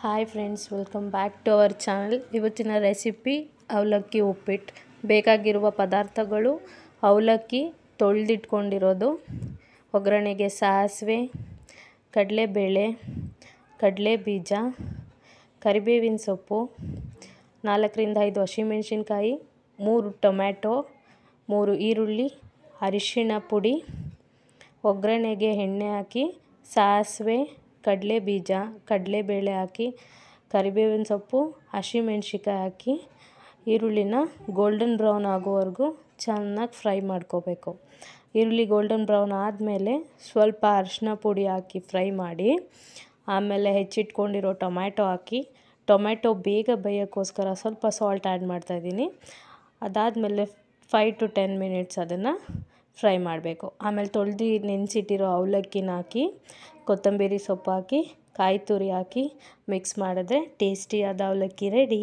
Hi friends, welcome back to our channel. ಇವತ್ತಿನ recipe ಅವಲಕ್ಕಿ ಉಪ್ಪಿಟ್ಟು. ಬೇಕಾಗಿರುವ ಪದಾರ್ಥಗಳು: ಅವಲಕ್ಕಿ ತೊಳೆದಿಟ್ಕೊಂಡಿರೋದು, ಒಗ್ಗರಣೆಗೆ ಸಾಸಿವೆ, ಕಡಲೆಬೇಳೆ, ಕಡಲೆ ಬೀಜ, ಕರಿಬೇವಿನ ಸೊಪ್ಪು, 4ರಿಂದ 5 ಹಸಿಮೆಣಸಿನ್ಕಾಯಿ, 3 ಟೊಮ್ಯಾಟೊ, 3 ಈರುಳ್ಳಿ, ಅರಿಶಿಣ ಪುಡಿ. ಒಗ್ಗರಣೆಗೆ ಎಣ್ಣೆ ಹಾಕಿ ಸಾಸಿವೆ, ಕಡಲೆ ಬೀಜ, ಕಡಲೆಬೇಳೆ ಹಾಕಿ, ಕರಿಬೇವಿನ ಸೊಪ್ಪು, ಹಸಿಮೆಣ್ಸಿಕಾಯಿ ಹಾಕಿ ಈರುಳ್ಳಿನ ಗೋಲ್ಡನ್ ಬ್ರೌನ್ ಆಗೋವರೆಗೂ ಚೆನ್ನಾಗಿ ಫ್ರೈ ಮಾಡ್ಕೋಬೇಕು. ಈರುಳ್ಳಿ ಗೋಲ್ಡನ್ ಬ್ರೌನ್ ಆದಮೇಲೆ ಸ್ವಲ್ಪ ಅರಿಶಿನ ಪುಡಿ ಹಾಕಿ ಫ್ರೈ ಮಾಡಿ, ಆಮೇಲೆ ಹೆಚ್ಚಿಟ್ಕೊಂಡಿರೋ ಟೊಮ್ಯಾಟೊ ಹಾಕಿ, ಟೊಮ್ಯಾಟೊ ಬೇಗ ಬೇಯೋಕ್ಕೋಸ್ಕರ ಸ್ವಲ್ಪ ಸಾಲ್ಟ್ ಆ್ಯಡ್ ಮಾಡ್ತಾಯಿದ್ದೀನಿ. ಅದಾದಮೇಲೆ 5 to 10 ಮಿನಿಟ್ಸ್ ಅದನ್ನು ಫ್ರೈ ಮಾಡಬೇಕು. ಆಮೇಲೆ ತೊಳೆದು ನೆನೆಸಿಟ್ಟಿರೋ ಅವಲಕ್ಕಿನ ಹಾಕಿ, ಕೊತ್ತಂಬರಿ ಸೊಪ್ಪು ಹಾಕಿ, ಕಾಯಿ ತುರಿ ಹಾಕಿ ಮಿಕ್ಸ್ ಮಾಡಿದ್ರೆ ಟೇಸ್ಟಿಯಾದ ಅವಲಕ್ಕಿ ರೆಡಿ.